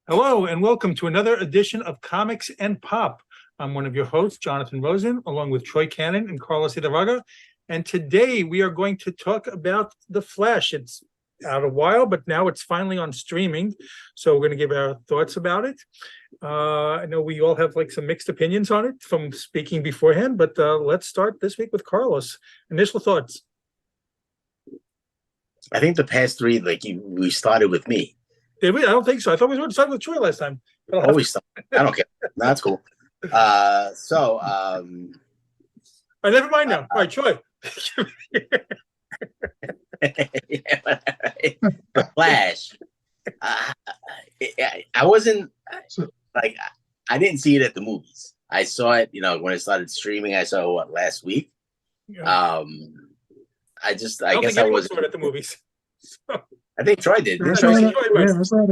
Hello, and welcome to another edition of Comics and Pop. I'm one of your hosts, Jonathan Rosen, along with Troy Cannon and Carlos Hidalgo. And today we are going to talk about The Flash. It's out a while, but now it's finally on streaming. So we're going to give our thoughts about it. I know we all have like some mixed opinions on it from speaking beforehand, but let's start this week with Carlos. Initial thoughts. I think the past three, we started with me. Did we? I don't think so. I thought we were starting with Troy last time. Always start. I don't care. No, that's cool. Never mind now. All right, Troy. The Flash. I wasn't like I didn't see it at the movies. I saw it, when it started streaming. I saw it last week. Yeah. I guess I wasn't saw it at the movies. So. I think Troy did. I saw it at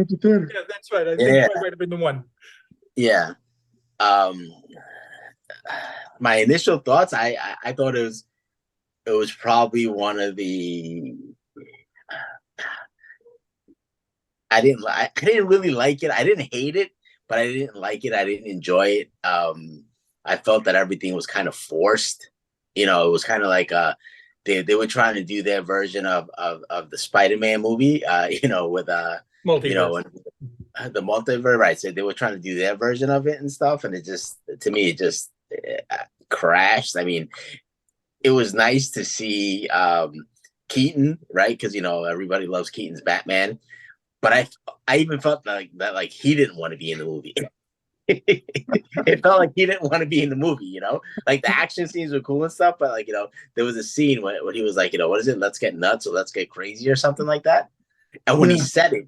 the theater. Yeah, that's right. I think Troy might have been the one. Yeah. My initial thoughts, I thought it was probably one of the. I didn't really like it. I didn't hate it, but I didn't like it. I didn't enjoy it. I felt that everything was kind of forced. It was kind of like they were trying to do their version of the Spider-Man movie, with multiverse. The multiverse, right? So they were trying to do their version of it and stuff, and it just crashed. I mean, it was nice to see Keaton, right? Because everybody loves Keaton's Batman, but I even felt like he didn't want to be in the movie. It felt like he didn't want to be in the movie, like the action scenes were cool and stuff, but there was a scene when he was like, what is it? Let's get nuts or let's get crazy or something like that. And when he said it,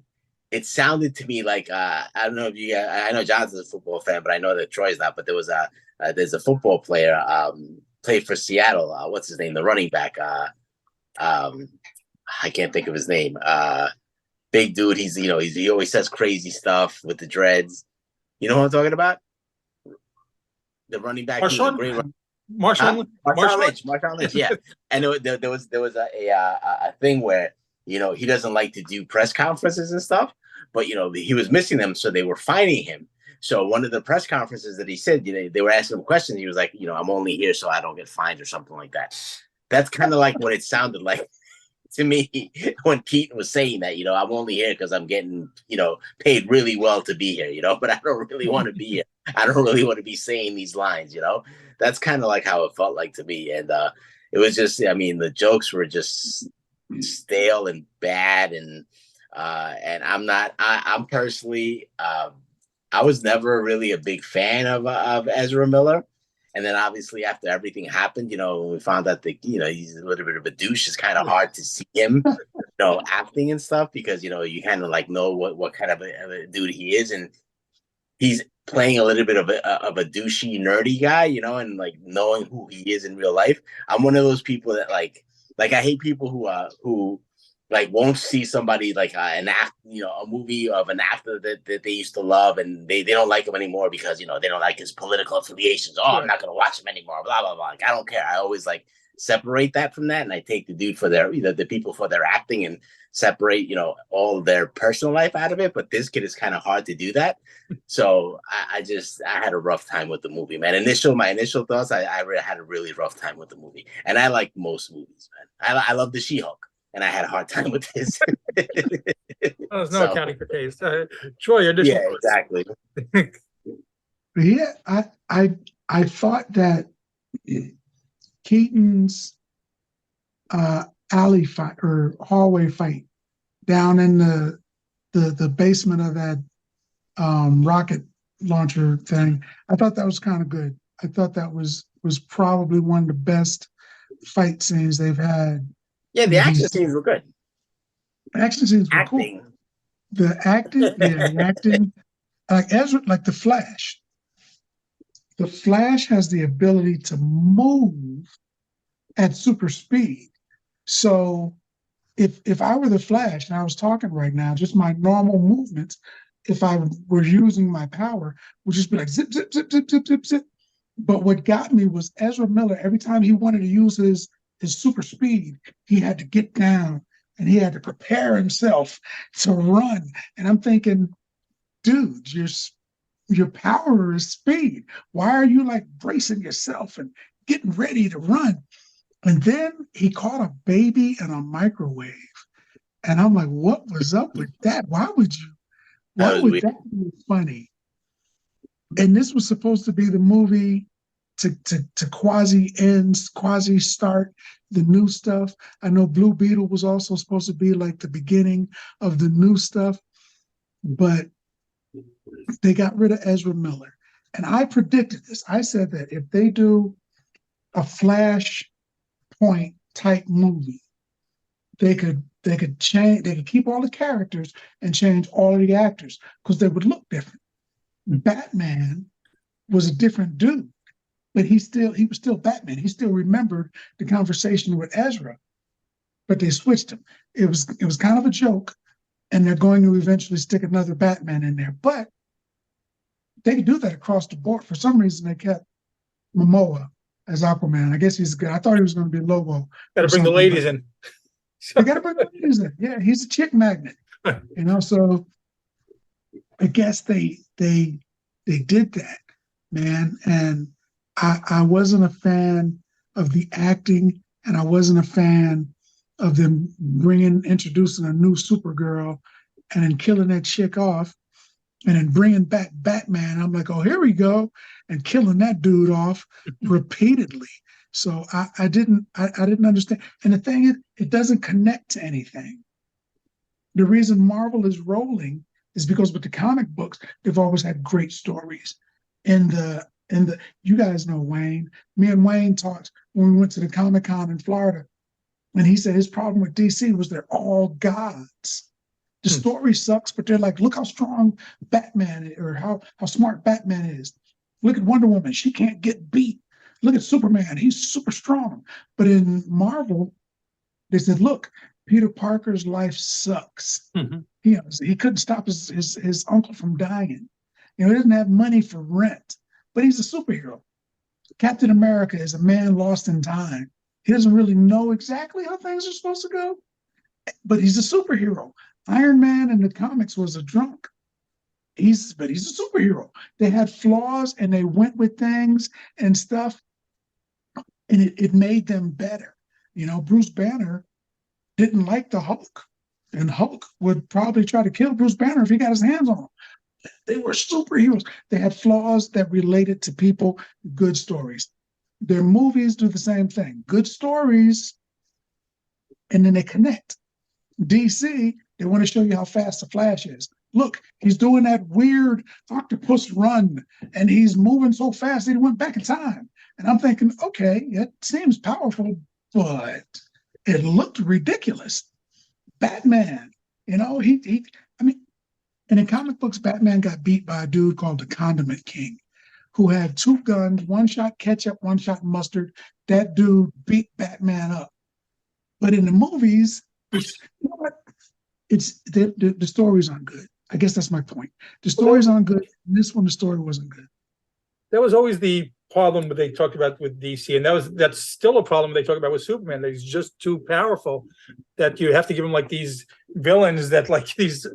it sounded to me like I don't know if you guys, I know Jonathan's a football fan, but I know that Troy's not. But there's a football player played for Seattle. What's his name? The running back. I can't think of his name. Big dude. He always says crazy stuff with the dreads. You know what I'm talking about? The running back. Marshawn Lynch. Yeah. And there was a thing where he doesn't like to do press conferences and stuff, but he was missing them, so they were fining him. So one of the press conferences that he said, they were asking him questions. He was like, I'm only here so I don't get fined or something like that. That's kind of like what it sounded like to me when Keaton was saying that, I'm only here because I'm getting, paid really well to be here, but I don't really want to be here. I don't really want to be saying these lines, That's kind of like how it felt like to me. And it was just, the jokes were just stale and bad. And I'm personally, I was never really a big fan of Ezra Miller. And then obviously after everything happened, when we found out that, he's a little bit of a douche, it's kind of hard to see him, acting and stuff because, you kind of know what kind of a dude he is. And he's playing a little bit of a douchey, nerdy guy, and knowing who he is in real life. I'm one of those people that I hate people who won't see somebody an act, a movie of an actor that they used to love and they don't like him anymore because, they don't like his political affiliations. Oh, I'm not going to watch him anymore. Blah, blah, blah. I don't care. I always separate that from that. And I take the dude for their, the people for their acting and separate, all their personal life out of it. But this kid is kind of hard to do that. So I had a rough time with the movie, man. My initial thoughts, I had a really rough time with the movie. And I like most movies, man. I love the She-Hulk. And I had a hard time with this. There's no accounting for taste. Troy, exactly. Yeah, I thought that Keaton's alley fight or hallway fight down in the basement of that rocket launcher thing, I thought that was kind of good. I thought that was probably one of the best fight scenes they've had. Yeah, the action scenes were good. The action scenes were cool. The acting, like Ezra, like the Flash. The Flash has the ability to move at super speed. So if I were the Flash and I was talking right now, just my normal movements, if I were using my power, would just be like zip, zip, zip, zip, zip, zip, zip. But what got me was Ezra Miller, every time he wanted to use his super speed, he had to get down and he had to prepare himself to run. And I'm thinking, dude, your power is speed. Why are you like bracing yourself and getting ready to run? And then he caught a baby in a microwave. And I'm like, what was up with that? That Why was would weird. that be funny? And this was supposed to be the movie to quasi start the new stuff. I know Blue Beetle was also supposed to be like the beginning of the new stuff, but they got rid of Ezra Miller. And I predicted this. I said that if they do a Flashpoint type movie, they could keep all the characters and change all of the actors because they would look different. Batman was a different dude, but he was still Batman. He still remembered the conversation with Ezra, but they switched him. It was kind of a joke, and they're going to eventually stick another Batman in there. But they could do that across the board. For some reason, they kept Momoa as Aquaman. I guess he's good. I thought he was going to be Lobo. Got to bring the ladies in. They got to bring the ladies in. Yeah, he's a chick magnet. So I guess they did that, man. And I wasn't a fan of the acting, and I wasn't a fan of them introducing a new Supergirl and then killing that chick off and then bringing back Batman. I'm like, oh, here we go, and killing that dude off repeatedly. So I didn't understand. And the thing is, it doesn't connect to anything. The reason Marvel is rolling is because with the comic books, they've always had great stories. In the you guys know Wayne. Me and Wayne talked when we went to the Comic-Con in Florida, and he said his problem with DC was they're all gods. The story sucks, but they're like, look how strong Batman is, or how smart Batman is. Look at Wonder Woman, she can't get beat. Look at Superman, he's super strong. But in Marvel, they said, look, Peter Parker's life sucks. Mm-hmm. He couldn't stop his uncle from dying. He doesn't have money for rent, but he's a superhero. Captain America is a man lost in time. He doesn't really know exactly how things are supposed to go, but he's a superhero. Iron Man in the comics was a drunk. He's a superhero. They had flaws and they went with things and stuff, and it made them better. Bruce Banner didn't like the Hulk, and Hulk would probably try to kill Bruce Banner if he got his hands on him. They were superheroes. They had flaws that related to people, good stories. Their movies do the same thing. Good stories, and then they connect. DC, they want to show you how fast the Flash is. Look, he's doing that weird octopus run, and he's moving so fast that he went back in time. And I'm thinking, okay, it seems powerful, but it looked ridiculous. Batman, I mean, and in comic books, Batman got beat by a dude called the Condiment King, who had two guns, one shot ketchup, one shot mustard. That dude beat Batman up. But in the movies, the stories aren't good. I guess that's my point. The stories aren't good. In this one, the story wasn't good. That was always the problem that they talked about with DC, and that's still a problem they talk about with Superman. That he's just too powerful, that you have to give him like these villains that like these,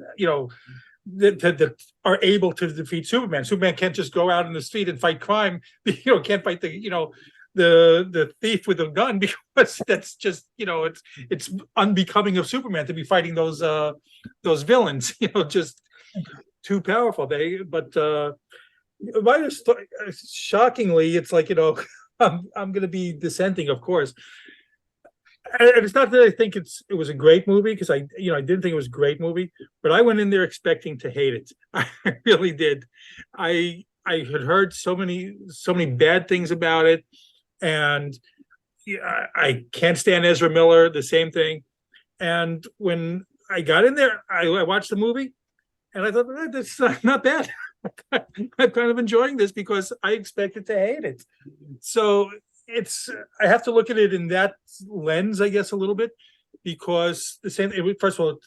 that are able to defeat Superman. Superman can't just go out in the street and fight crime. Can't fight the thief with a gun, because that's just it's unbecoming of Superman to be fighting those villains. Just too powerful. Shockingly, it's like I'm going to be dissenting, of course. And it's not that I think it was a great movie, because I didn't think it was a great movie, but I went in there expecting to hate it. I really did. I had heard so many bad things about it, and I can't stand Ezra Miller. The same thing. And when I got in there, I watched the movie, and I thought, that's not bad. I'm kind of enjoying this because I expected to hate it. So I have to look at it in that lens, I guess, a little bit, because first of all,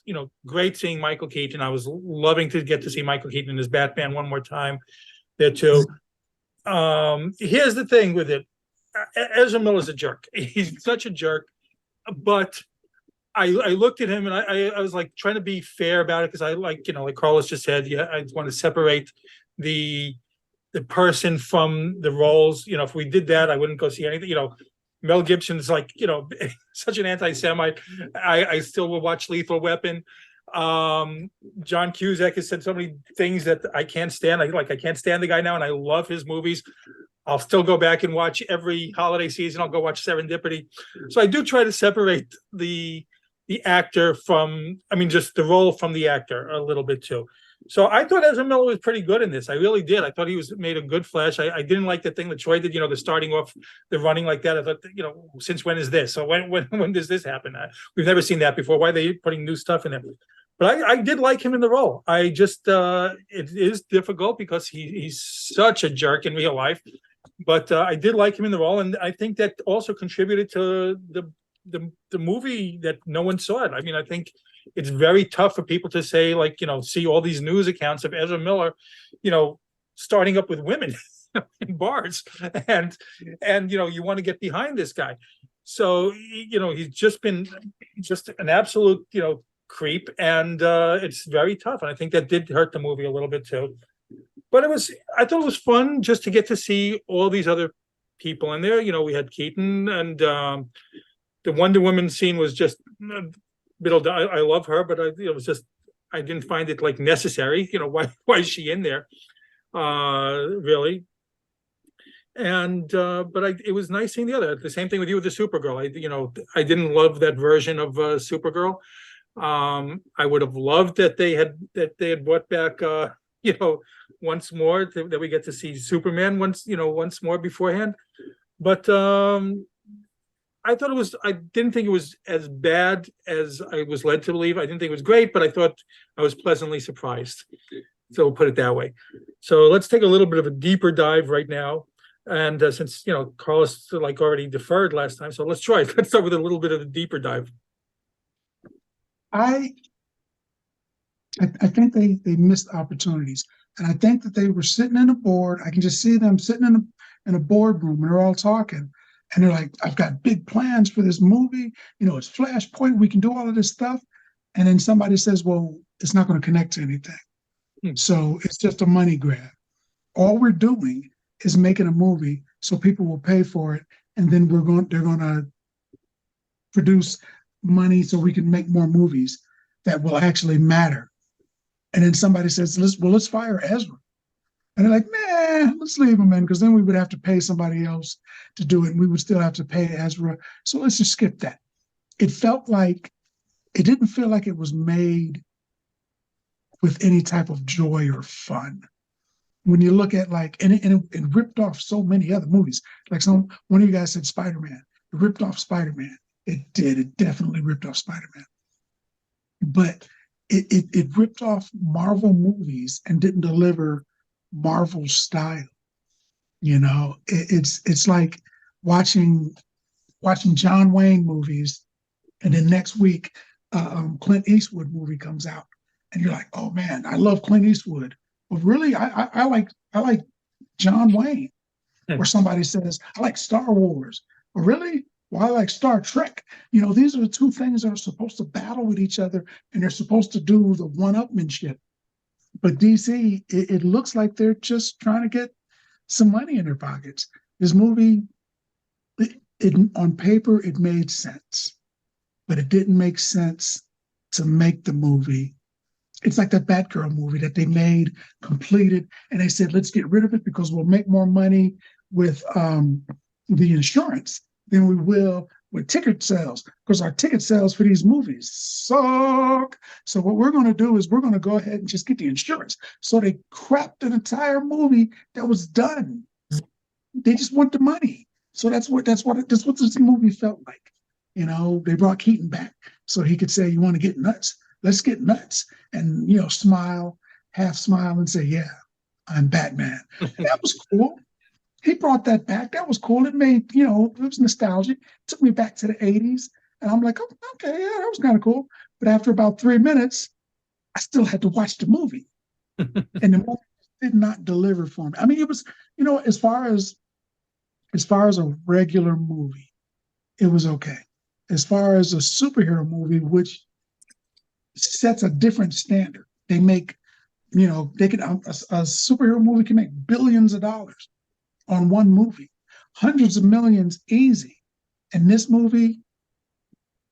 great seeing Michael Keaton. I was loving to get to see Michael Keaton as Batman one more time there too. Here's the thing with it. Ezra Miller's a jerk. He's such a jerk, but I looked at him and I was like trying to be fair about it because I like, like Carlos just said, yeah, I want to separate the person from the roles. If we did that, I wouldn't go see anything. Mel Gibson's like, such an anti-Semite. I still will watch Lethal Weapon. John Cusack has said so many things that I can't stand. I can't stand the guy now, and I love his movies. I'll still go back and watch every holiday season. I'll go watch Serendipity. So I do try to separate the actor from, just the role from the actor a little bit too. So I thought Ezra Miller was pretty good in this. I really did. I thought he made a good Flash. I didn't like the thing that Troy did, the starting off, the running like that. I thought, since when is this? So when does this happen? We've never seen that before. Why are they putting new stuff in there? But I did like him in the role. I just, it is difficult because he's such a jerk in real life. But I did like him in the role. And I think that also contributed to the movie that no one saw it. I think it's very tough for people to say, see all these news accounts of Ezra Miller, starting up with women in bars, and you want to get behind this guy. So he's just been an absolute creep, and it's very tough. And I think that did hurt the movie a little bit too. But I thought it was fun just to get to see all these other people in there. We had Keaton, and the Wonder Woman scene was just I love her, but it was just, I didn't find it necessary. Why is she in there? Really. And but it was nice seeing the other. The same thing with you with the Supergirl. I didn't love that version of Supergirl. I would have loved that they had brought back once more, that we get to see Superman once more beforehand. But I didn't think it was as bad as I was led to believe. I didn't think it was great, but I thought I was pleasantly surprised. So we'll put it that way. So let's take a little bit of a deeper dive right now. And since, Carlos already deferred last time, so let's try it. Let's start with a little bit of a deeper dive. I think they missed opportunities. And I think that they were sitting in a board. I can just see them sitting in a boardroom, and they're all talking. And they're like, I've got big plans for this movie. It's Flashpoint. We can do all of this stuff. And then somebody says, well, it's not going to connect to anything. So it's just a money grab. All we're doing is making a movie so people will pay for it. And then they're going to produce money so we can make more movies that will actually matter. And then somebody says, let's fire Ezra. And they're like, nah, let's leave him in, because then we would have to pay somebody else to do it, and we would still have to pay Ezra. So let's just skip that. It didn't feel like it was made with any type of joy or fun. When you look at and it ripped off so many other movies. One of you guys said Spider-Man. It ripped off Spider-Man. It did. It definitely ripped off Spider-Man. But it ripped off Marvel movies and didn't deliver Marvel style. It's like watching John Wayne movies, and then next week Clint Eastwood movie comes out, and you're like, oh man, I love Clint Eastwood. Well, really, I like John Wayne. Or somebody says, I like Star Wars. Well, really? Well, I like Star Trek. These are the two things that are supposed to battle with each other, and they're supposed to do the one-upmanship. But DC, it looks like they're just trying to get some money in their pockets. This movie, on paper, it made sense, but it didn't make sense to make the movie. It's like that Batgirl movie that they made, completed, and they said, let's get rid of it because we'll make more money with the insurance than we will with ticket sales, because our ticket sales for these movies suck. So what we're going to do is we're going to go ahead and just get the insurance. So they crapped an entire movie that was done. They just want the money. So that's what this movie felt like. They brought Keaton back so he could say, you want to get nuts? Let's get nuts. And, smile, half smile, and say, yeah, I'm Batman. And that was cool. He brought that back. That was cool. It made, it was nostalgic. It took me back to the 80s. And I'm like, oh, okay, yeah, that was kind of cool. But after about 3 minutes, I still had to watch the movie. And the movie did not deliver for me. It was, as far as a regular movie, it was okay. as far as a superhero movie, which sets a different standard. They make, they can a superhero movie can make billions of dollars on one movie, hundreds of millions easy. And this movie,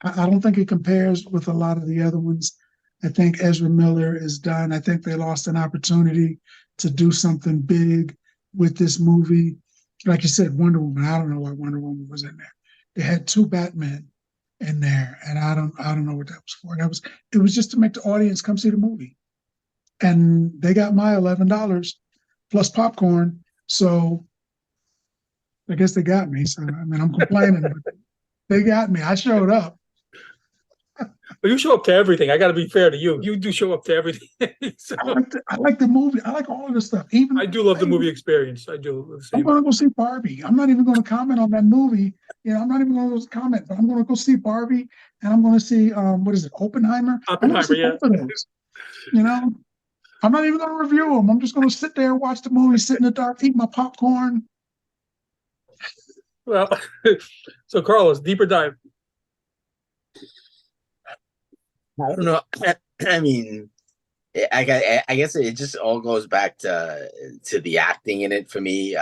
I don't think it compares with a lot of the other ones. I think Ezra Miller is done. I think they lost an opportunity to do something big with this movie. Like you said, Wonder Woman. I don't know why Wonder Woman was in there. They had two Batmen in there, and I don't know what that was for. It was just to make the audience come see the movie. And they got my $11 plus popcorn. So I guess they got me. So I mean, I'm complaining, but they got me. I showed up. Well, you show up to everything. I got to be fair to you. You do show up to everything. So, I like the movie. I like all of the stuff. Even I do love the movie experience. I do. I'm going to go see Barbie. I'm not even going to comment on that movie. I'm not even going to comment, but I'm going to go see Barbie, and I'm going to see what is it, Oppenheimer? Oppenheimer, yeah. Both of those. I'm not even going to review them. I'm just going to sit there, watch the movie, sit in the dark, eat my popcorn. Well, so Carlos, deeper dive. I don't know. I mean, I guess it just all goes back to the acting in it for me.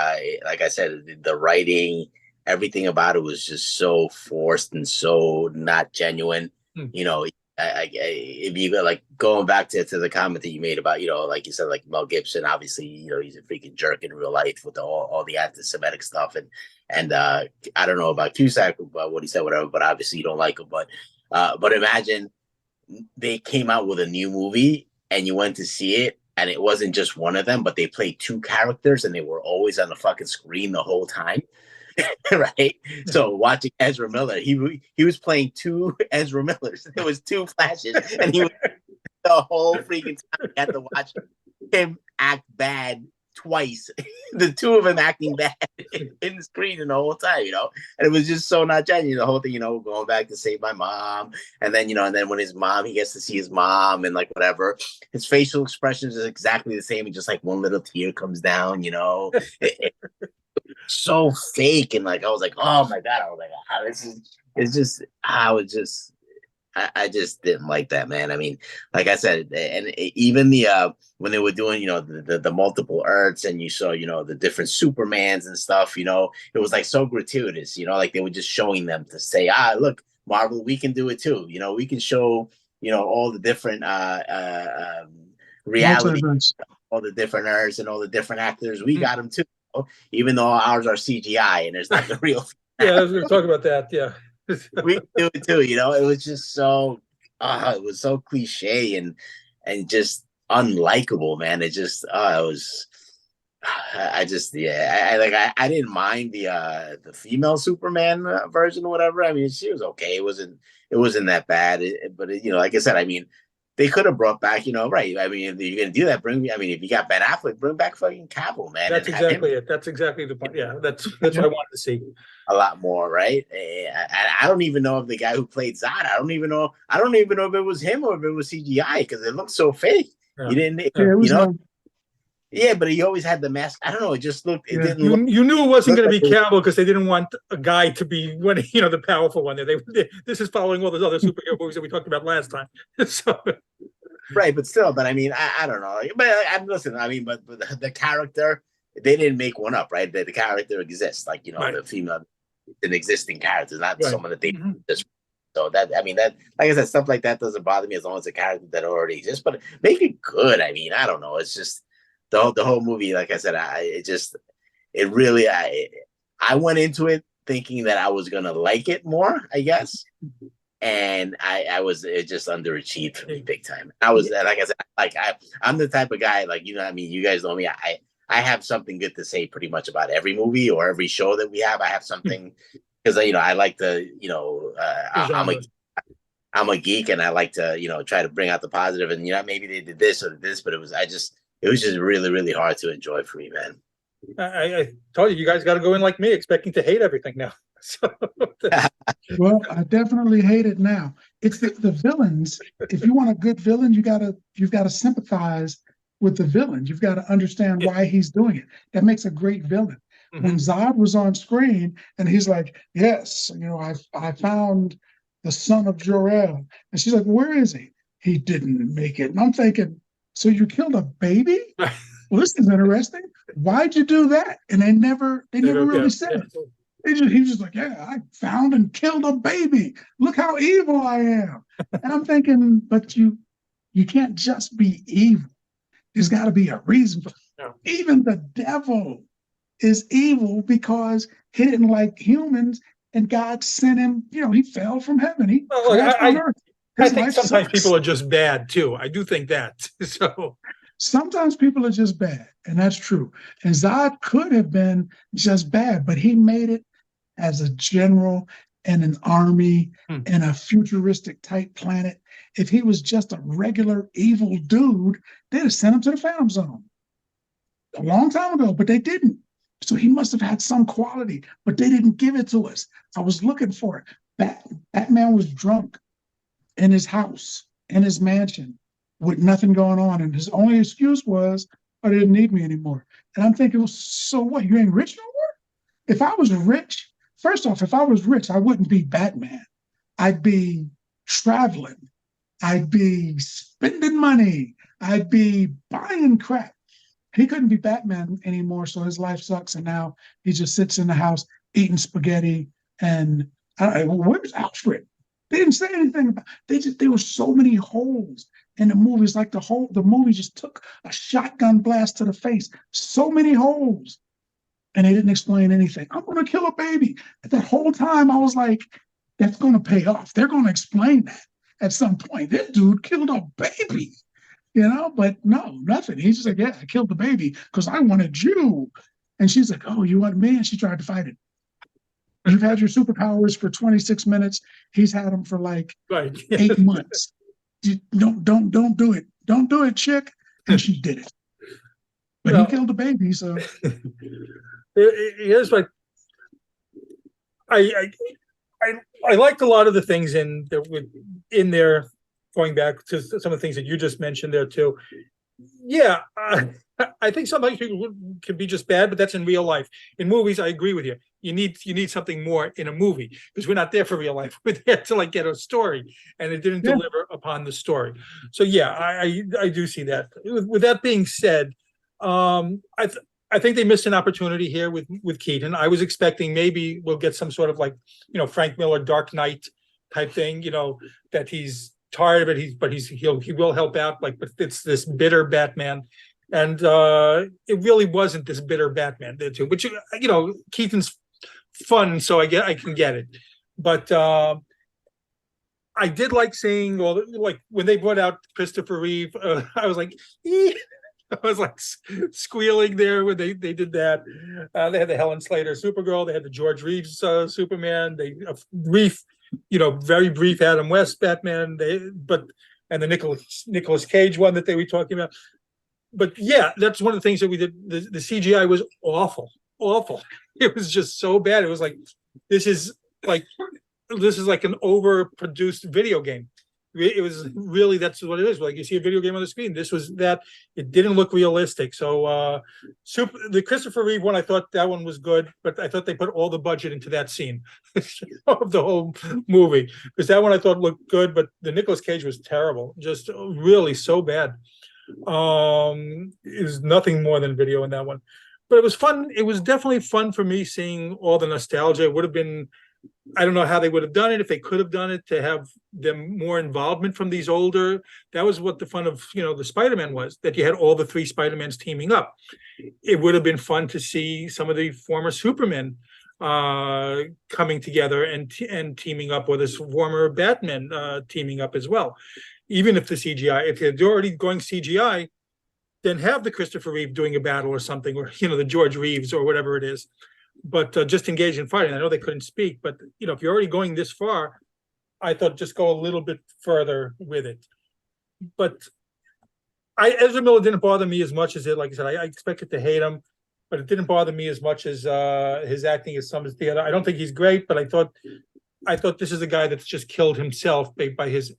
Like I said, the writing, everything about it was just so forced and so not genuine. If you go like going back to the comment that you made about, like you said, like Mel Gibson, obviously, he's a freaking jerk in real life with all the anti-Semitic stuff. And I don't know about Cusack, about what he said, whatever, but obviously you don't like him. But imagine they came out with a new movie and you went to see it and it wasn't just one of them, but they played two characters and they were always on the fucking screen the whole time. Right? So watching Ezra Miller, he was playing two Ezra Millers. There was two Flashes, and he was the whole freaking time you had to watch him act bad twice. The two of them acting bad in the screen the whole time, and it was just so not genuine. The whole thing, going back to save my mom, and then and then when he gets to see his mom and like whatever, his facial expressions is exactly the same, and just like one little tear comes down, so fake. And like I was like, oh my god, I was like, I just didn't like that, man. I mean, like I said, and even the when they were doing, the multiple Earths, and you saw, the different Supermans and stuff, it was like so gratuitous, like they were just showing them to say, look, Marvel, we can do it too. We can show, all the different reality, all the different Earths and all the different actors. We got them too, even though ours are CGI and there's not the real. Yeah, I was going to talk about that. Yeah. We do it too, it was just so it was so cliche and just unlikable, man. It just I didn't mind the female Superman version or whatever. I mean, she was okay. It wasn't that bad. But like I said, I mean, they could have brought back, right? I mean, if you're gonna do that, if you got Ben Affleck, bring back fucking Cavill, man. That's exactly it. That's exactly the point. Yeah, that's what I wanted to see. A lot more, right? I don't even know if the guy who played Zod, I don't even know if it was him or if it was CGI, because it looked so fake. Yeah. You didn't, yeah, but he always had the mask. I don't know. It just looked. It didn't. You knew it wasn't going to be Cavill because they didn't want a guy to be the powerful one. This is following all those other superhero movies that we talked about last time. So. Right, but still, but I mean, I don't know. But listen, I mean, but the character, they didn't make one up, right? The character exists, like right. The female, an existing character, not right. someone that they just. So that, I mean, that, like I said, stuff like that doesn't bother me as long as it's a character that already exists. But make it good. I mean, I don't know. It's just the whole movie. Like I said, I went into it thinking that I was gonna like it more, I guess, and it just underachieved for me big time. I was, like I said, I'm the type of guy, like, I mean, you guys know me. I have something good to say pretty much about every movie or every show that we have. I have something. Because I like to, I'm a geek, and I like to, try to bring out the positive. And maybe they did this or this, but it was just really, really hard to enjoy for me, man. I told you guys got to go in like me, expecting to hate everything now. So, well, I definitely hate it now. It's the villains. If you want a good villain, you've got to sympathize with the villain. You've got to understand why he's doing it. That makes a great villain. When Zod was on screen and he's like, yes, I found the son of Jor-El. And she's like, where is he? He didn't make it. And I'm thinking, so you killed a baby? Well, this is interesting. Why'd you do that? And they never really said it. He was just like, yeah, I found and killed a baby. Look how evil I am. And I'm thinking, but you can't just be evil. There's got to be a reason for No. Even the devil is evil because he didn't like humans, and God sent him. He fell from heaven. He crashed on earth. I think sometimes people are just bad too. I do think that. So sometimes people are just bad, and that's true. And Zod could have been just bad, but he made it as a general and an army and a futuristic type planet. If he was just a regular evil dude, they'd have sent him to the Phantom Zone a long time ago, but they didn't. So he must have had some quality, but they didn't give it to us. I was looking for it. Batman was drunk in his house, in his mansion, with nothing going on. And his only excuse was, I didn't need me anymore. And I'm thinking, well, so what? You ain't rich no more? If I was rich, first off, if I was rich, I wouldn't be Batman. I'd be traveling. I'd be spending money. I'd be buying crap. He couldn't be Batman anymore, so his life sucks. And now he just sits in the house eating spaghetti. And where's Alfred? They didn't say anything about. There were so many holes in the movies. Like the movie just took a shotgun blast to the face. So many holes. And they didn't explain anything. I'm going to kill a baby. That whole time, I was like, that's going to pay off. They're going to explain that at some point. This dude killed a baby, but no, nothing. He's just like, yeah, I killed the baby because I wanted you. And she's like, oh, you want me? And she tried to fight it. You've had your superpowers for 26 minutes. He's had them for like 8 months. Don't do it. Don't do it, chick. And she did it. But he killed the baby, so. Here's what I liked a lot of the things in there, going back to some of the things that you just mentioned there too. Yeah, I think sometimes people can be just bad, but that's in real life. In movies, I agree with you. You need something more in a movie because we're not there for real life. We're there to get a story, and it didn't deliver upon the story. So yeah, I do see that. With that being said, I think they missed an opportunity here with Keaton. I was expecting maybe we'll get some sort of Frank Miller Dark Knight type thing, that he's tired of it. But he will help out. But it's this bitter Batman, and it really wasn't this bitter Batman there too. Which Keaton's fun, so I can get it. But I did like seeing when they brought out Christopher Reeve. I was like, I was like squealing there when they did that. They had the Helen Slater Supergirl. They had the George Reeves Superman. They Reeve, very brief Adam West Batman. And the Nicolas Cage one that they were talking about. But yeah, that's one of the things that we did. The CGI was awful. It was just so bad. It was like this is like an overproduced video game. It was really, that's what it is. Like you see a video game on the screen. This was that. It didn't look realistic. So the Christopher Reeve one, I thought that one was good, but I thought they put all the budget into that scene of the whole movie, because that one I thought looked good, but the Nicolas Cage was terrible, just really so bad. It was nothing more than video in that one, but it was fun. It was definitely fun for me seeing all the nostalgia. It would have been, I don't know how they would have done it, if they could have done it, to have them more involvement from these older. That was what the fun of the Spider-Man was, that you had all the 3 Spider-Mans teaming up. It would have been fun to see some of the former Supermen coming together and teaming up, or this former Batman teaming up as well. Even if the CGI, if they're already going CGI, then have the Christopher Reeve doing a battle or something, or the George Reeves or whatever it is. But just engage in fighting. I know they couldn't speak, but if you're already going this far, I thought just go a little bit further with it. But Ezra Miller didn't bother me as much as it. Like I said, I expected to hate him, but it didn't bother me as much as his acting as some of the other. I don't think he's great, but I thought this is a guy that's just killed himself by his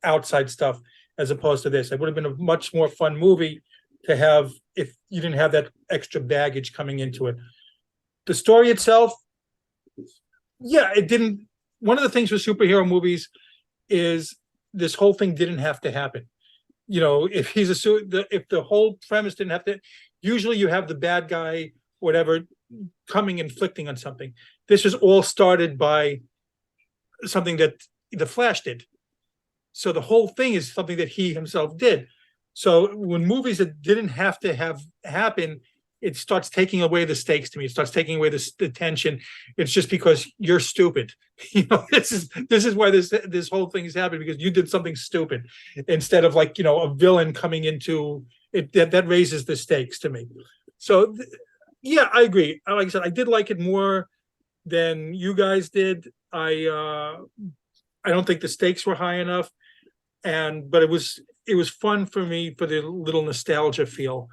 outside stuff, as opposed to this. It would have been a much more fun movie to have if you didn't have that extra baggage coming into it. The story itself, yeah, it didn't one of the things with superhero movies is this whole thing didn't have to happen. You know, if if the whole premise didn't have to, usually you have the bad guy, whatever, coming inflicting on something. This was all started by something that the Flash did. So the whole thing is something that he himself did. So when movies that didn't have to have happen, it starts taking away the stakes to me. It starts taking away the tension. It's just because you're stupid. You know, this is why this whole thing is happening, because you did something stupid, instead of like, you know, a villain coming into it. That raises the stakes to me. So yeah, I agree. Like I said, I did like it more than you guys did. I don't think the stakes were high enough, but it was fun for me for the little nostalgia feel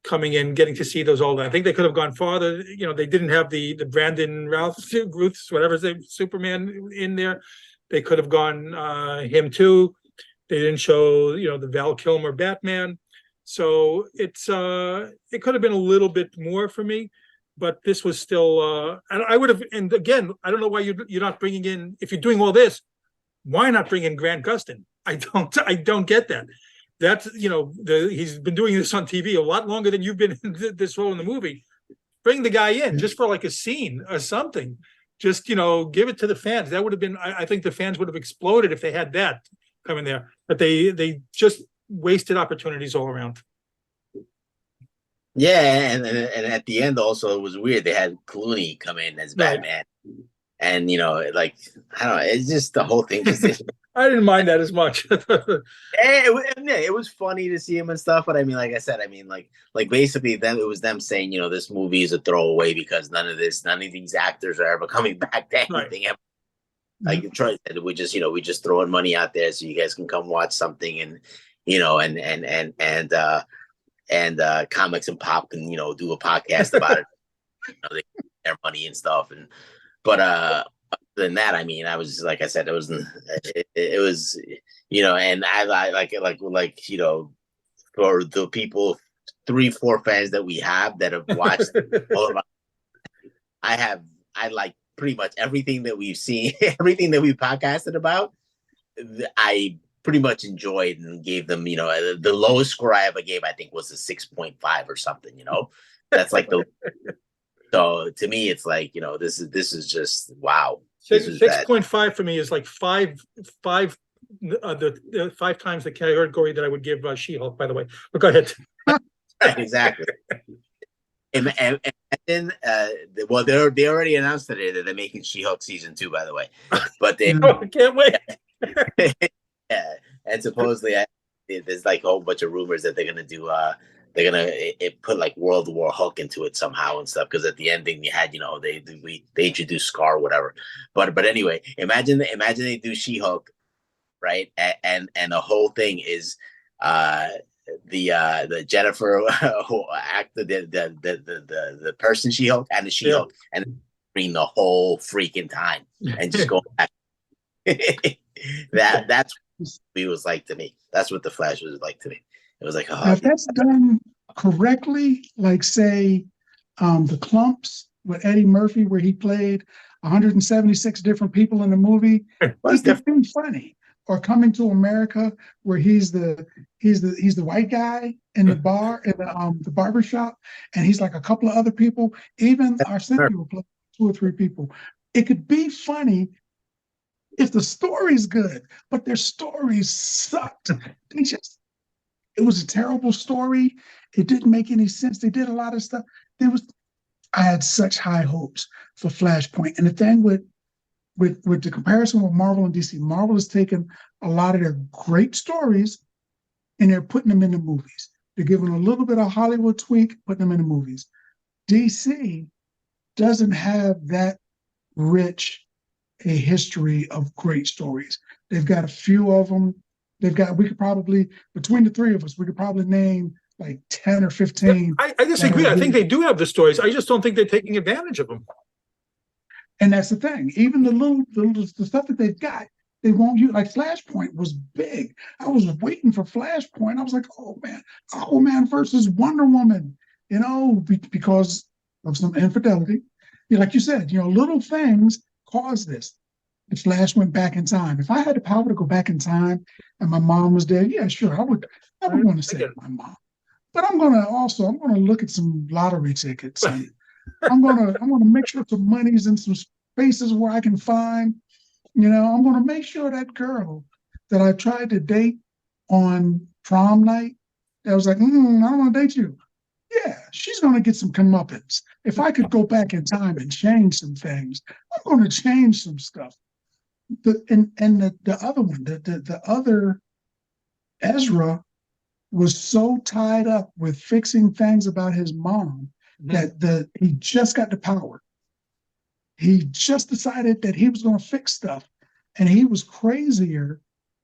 coming in, getting to see those old. I think they could have gone farther. You know, they didn't have the Brandon Ruth's, whatever his name, Superman in there. They could have gone him too. They didn't show, you know, the Val Kilmer Batman. So it could have been a little bit more for me, but this was still. And I would have. And again, I don't know why you're not bringing in, if you're doing all this, why not bring in Grant Gustin? I don't get that. That's, you know, he's been doing this on TV a lot longer than you've been in this role in the movie. Bring the guy in just for like a scene or something. Just, you know, give it to the fans. That would have been, I think the fans would have exploded if they had that coming there. But they just wasted opportunities all around. Yeah, and at the end also it was weird. They had Clooney come in as Batman, and you know, like, I don't know, it's just the whole thing. Just I didn't mind that as much. it was funny to see him and stuff, but I mean, like I said, I mean, like basically them, it was them saying, you know, this movie is a throwaway because none of these actors are ever coming back to anything ever. Like Troy said, we just throwing money out there so you guys can come watch something, and you know, and Comics and Pop can, you know, do a podcast about it. You know, they get their money and stuff, but other than that, I mean, I was, like I said, it was, you know, and I like you know, for the people, 3-4 fans that we have that have watched all of I like pretty much everything that we've seen, everything that we've podcasted about. I pretty much enjoyed and gave them, you know, the lowest score I ever gave, I think, was a 6.5 or something, you know. That's like so to me, it's like, you know, this is just wow. 6.5 for me is like five the 5 times the category that I would give She-Hulk, by the way. But go ahead. Exactly. And then well, they already announced today that they're making She-Hulk season 2, by the way. But they can't wait. Yeah, and supposedly there's like a whole bunch of rumors that they're gonna do. They're gonna put like World War Hulk into it somehow and stuff, because at the ending you had, you know, they introduced Scar or whatever. But anyway, imagine they do She-Hulk, right? And the whole thing is the Jennifer who actor, the person She-Hulk and the She-Hulk, and bring the whole freaking time and just go back. That's what it was like to me. That's what the Flash was like to me. It was like, if that's done correctly, like say the Clumps with Eddie Murphy, where he played 176 different people in the movie, it's definitely funny. Or Coming to America, where he's the white guy in the bar, in the barber shop, and he's like a couple of other people. Even Arsenio played 2 or 3 people. It could be funny if the story's good, but their stories sucked. It was a terrible story. It didn't make any sense. They did a lot of stuff. I had such high hopes for Flashpoint. And the thing with the comparison with Marvel and DC, Marvel has taken a lot of their great stories and they're putting them in the movies. They're giving a little bit of Hollywood tweak, putting them in the movies. DC doesn't have that rich a history of great stories. They've got a few of them. We could probably, between the 3 of us, we could probably name like 10 or 15. I disagree. I think they do have the stories. I just don't think they're taking advantage of them. And that's the thing. Even the stuff that they've got, they won't use. Like Flashpoint was big. I was waiting for Flashpoint. I was like, oh man, Aquaman versus Wonder Woman, you know, because of some infidelity. Like you said, you know, little things cause this. the Flash went back in time. If I had the power to go back in time and my mom was dead, yeah, sure, I would want to save my mom. But I'm gonna look at some lottery tickets, and I'm gonna make sure some money's in some spaces where I can find, I'm gonna make sure that girl that I tried to date on prom night, that was like, I don't want to date you. Yeah, she's gonna get some comeuppance. If I could go back in time and change some things, I'm gonna change some stuff. The other one, the other Ezra was so tied up with fixing things about his mom that he just got the power. He just decided that he was going to fix stuff, and he was crazier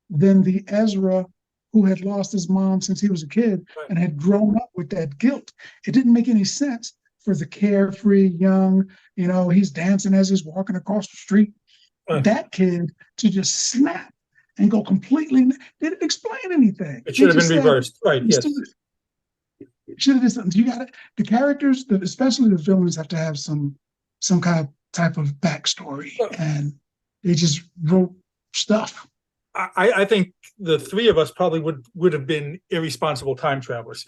than the Ezra who had lost his mom since he was a kid and had grown up with that guilt. It didn't make any sense for the carefree young, he's dancing as he's walking across the street. That kid to just snap and go completely, didn't explain anything. It should have been reversed. Right, yes. Should have done something. You got it. The characters, especially the villains, have to have some kind of type of backstory, and they just wrote stuff. I think the three of us probably would have been irresponsible time travelers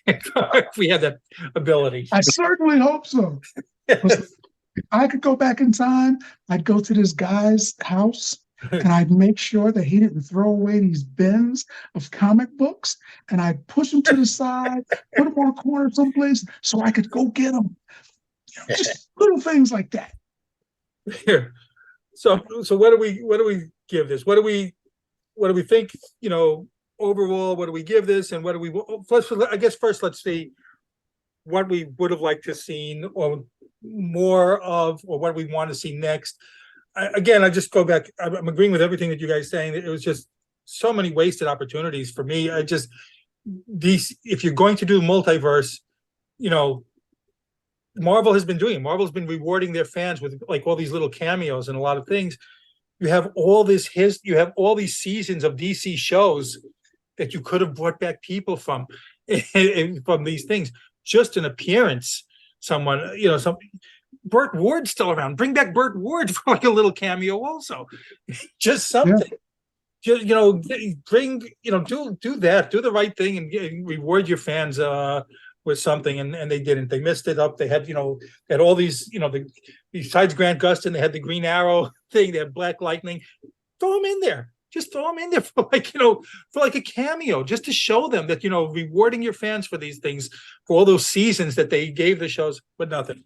if we had that ability. I certainly hope so. If I could go back in time, I'd go to this guy's house and I'd make sure that he didn't throw away these bins of comic books, and I'd push them to the side, put them on a corner someplace so I could go get them. Just little things like that. Here. So what do we give this? What do we think, overall, what do we give this, and what do we first, I guess first let's see what we would have liked to seen or more of, or what we want to see next. I just go back, I'm agreeing with everything that you guys saying. It was just so many wasted opportunities for me. If you're going to do multiverse, Marvel's been rewarding their fans with like all these little cameos and a lot of things. You have all these seasons of DC shows that you could have brought back people from these things. Just an appearance, someone, Burt Ward's still around. Bring back Burt Ward for like a little cameo also. Just something. Yeah. Bring, do that. Do the right thing and reward your fans with something, and they didn't. They missed it up. They had, had all these, besides Grant Gustin, they had the Green Arrow thing, they had Black Lightning. Throw them in there. Just throw them in there for like a cameo, just to show them that, rewarding your fans for these things, for all those seasons that they gave the shows, but nothing.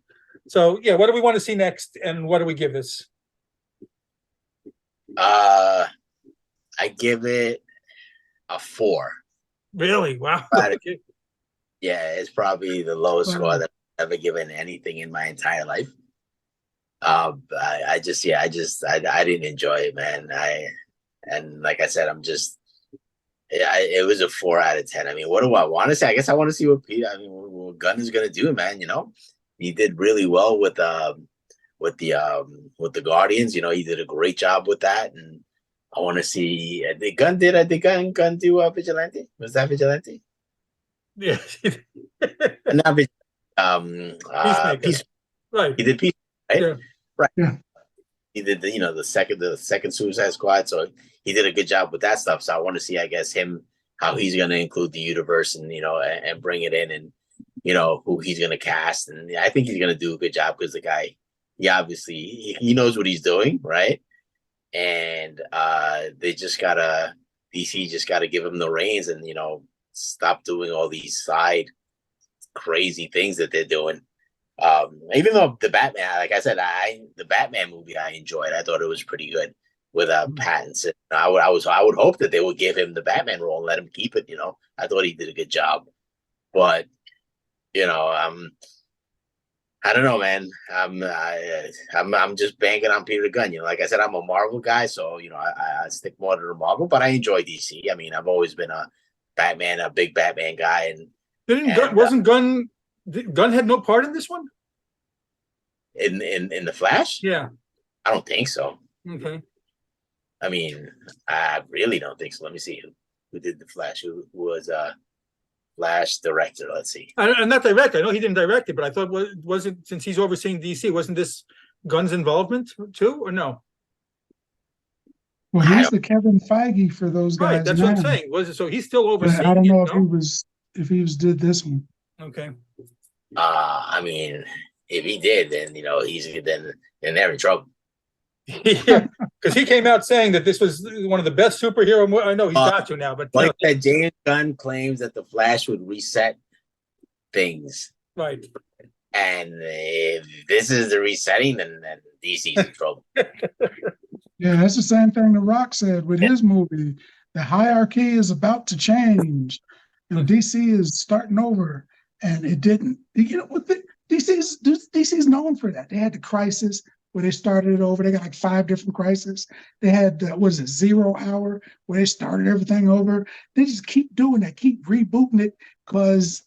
So yeah, what do we want to see next, and what do we give this? I give it a 4. Really? Wow. Yeah, it's probably the lowest score that I've ever given anything in my entire life. I didn't enjoy it, man. And like I said, it was a 4 out of 10. I mean, what do I want to say? I guess I want to see what Gunn is gonna do, man. He did really well with the Guardians. He did a great job with that, and I want to see. I think Gunn do Vigilante. Was that Vigilante? Yeah. Not Peace. Right. He did Peace, right? Yeah. Right. Yeah. He did the second Suicide Squad, so he did a good job with that stuff. So I want to see, I guess, how he's going to include the universe and and bring it in, and who he's going to cast, and I think he's going to do a good job because the guy, he knows what he's doing, right? And DC just gotta give him the reins and stop doing all these side crazy things that they're doing. Even though the Batman, like I said, the Batman movie I enjoyed. I thought it was pretty good with Pattinson. I would hope that they would give him the Batman role and let him keep it. I thought he did a good job, but I don't know, man. I'm just banking on Peter Gunn. Like I said, I'm a Marvel guy, so I stick more to the Marvel. But I enjoy DC. I mean, I've always been a big Batman guy. Wasn't Gunn had no part in this one? In the Flash? Yeah, I don't think so. Okay. I mean, I really don't think so. Let me see who did the Flash. Who was Flash director? Let's see. And not director. I know he didn't direct it, but I thought wasn't, since he's overseeing DC, wasn't this Gunn's involvement too, or no? Well, I he's don't. the Kevin Feige for those Right, guys that's what I'm now. saying. Was it, so he's still But I overseeing don't it, know if he no? was did this one. Okay. I mean, if he did, then then they're in trouble. Yeah, because he came out saying that this was one of the best superhero. I know he's Uh, got to now, but Like that, James Gunn claims that the Flash would reset things, right. and if this is the resetting, then DC's in trouble. Yeah, that's the same thing The Rock said with his movie. The hierarchy is about to change. DC is starting over, and it didn't. What DC's known for that. They had the Crisis where they started it over. They got like 5 different crises. They had what is it, 0 Hour, where they started everything over. They just keep doing that, keep rebooting it because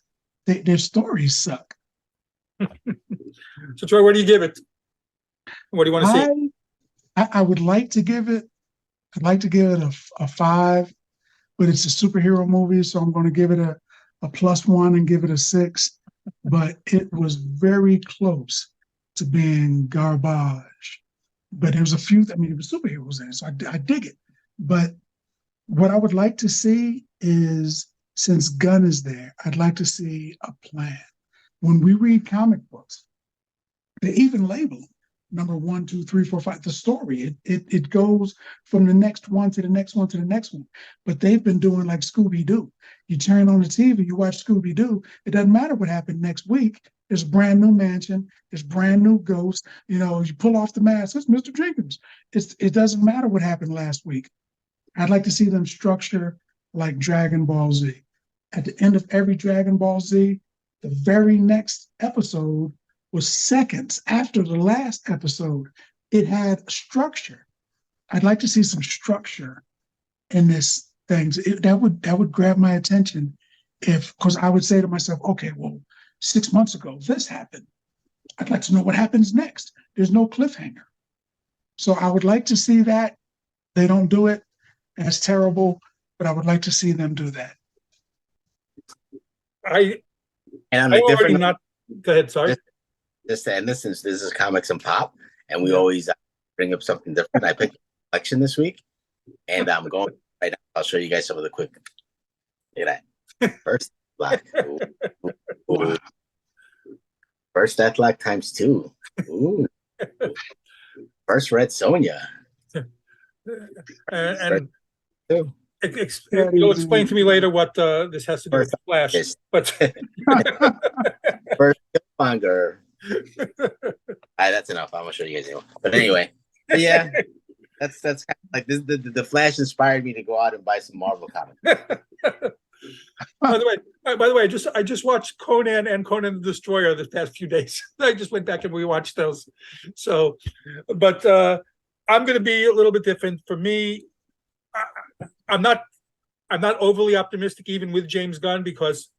their stories suck. So Troy, what do you give it? What do you want to see? I would like to give it. I'd like to give it a 5, but it's a superhero movie, so I'm going to give it a +1 and give it a 6. But it was very close to being garbage. But there was a few. I mean, it was superheroes in it, so I dig it. But what I would like to see is, since Gunn is there, I'd like to see a plan. When we read comic books, they even label them number 1, 2, 3, 4, 5. The story it goes from the next one to the next one to the next one. But they've been doing like Scooby-Doo. You turn on the TV, you watch Scooby-Doo. It doesn't matter what happened next week. There's a brand new mansion. There's brand new ghosts. You pull off the mask. It's Mr. Jenkins. It doesn't matter what happened last week. I'd like to see them structure like Dragon Ball Z. At the end of every Dragon Ball Z, the very next episode was seconds after the last episode. It had structure. I'd like to see some structure in this thing. That would grab my attention because I would say to myself, okay, well, 6 months ago, this happened. I'd like to know what happens next. There's no cliffhanger. So I would like to see that. They don't do it. That's terrible, but I would like to see them do that. I And on I a already different not. Go ahead. Sorry. this and this is comics and pop, and we Yeah. always bring up something different. I picked a collection this week, and I'm going right now. I'll show you guys some of the quick. Look at that. First Deathlock. Ooh. Wow. First Deathlock times 2. Ooh. First Red Sonja. And Two. you'll explain to me later what this has to do with First Flash. Yes. But First Killmonger. That's enough. I'm gonna show you guys anyway. But anyway, yeah, that's kind of like this. The Flash inspired me to go out and buy some Marvel comics. by the way, I just watched Conan and Conan the Destroyer this past few days. I just went back and rewatched those. So, but I'm going to be a little bit different. For me, I'm not overly optimistic even with James Gunn because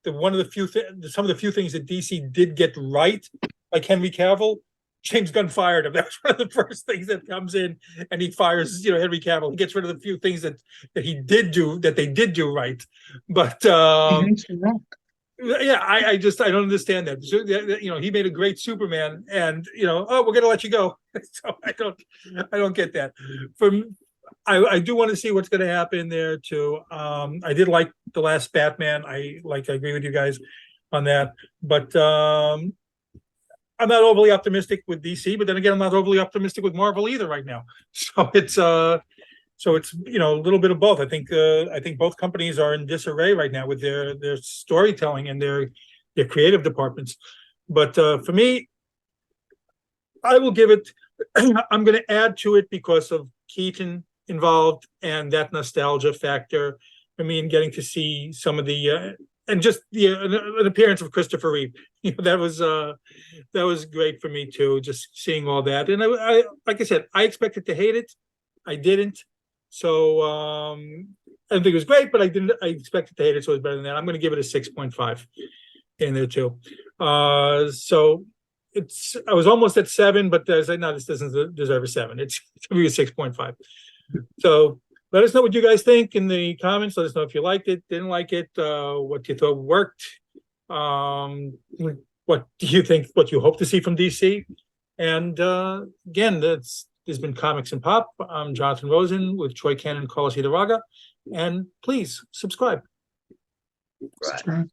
some of the few things that DC did get right, like Henry Cavill, James Gunn fired him. That was one of the first things that comes in, and he fires Henry Cavill. He gets rid of the few things that they did do right. But He hates The Rock. yeah, I don't understand that. So, he made a great Superman, and we're going to let you go. So I don't get that. I do want to see what's going to happen there too. I did like the last Batman. I agree with you guys on that, but I'm not overly optimistic with DC. But then again, I'm not overly optimistic with Marvel either right now. So it's a little bit of both. I think both companies are in disarray right now with their storytelling and their creative departments. But for me, I will give it. I'm going to add to it because of Keaton involved and that nostalgia factor for me, and getting to see some of the and just an appearance of Christopher Reeve. That was great for me too. Just seeing all that, and I like I said, I expected to hate it. I didn't. So I didn't think it was great, but I expected to hate it, so it was better than that. I'm going to give it a 6.5 in there too. So I was almost at 7, but I was like, no, this doesn't deserve a 7. It's going to be a 6.5. So let us know what you guys think in the comments. Let us know if you liked it, didn't like it, what you thought worked. What do you think? What you hope to see from DC? And again, this has been Comics and Pop. I'm Jonathan Rosen with Troy Cannon and Carlos Raga. And please subscribe. Right. Subscribe.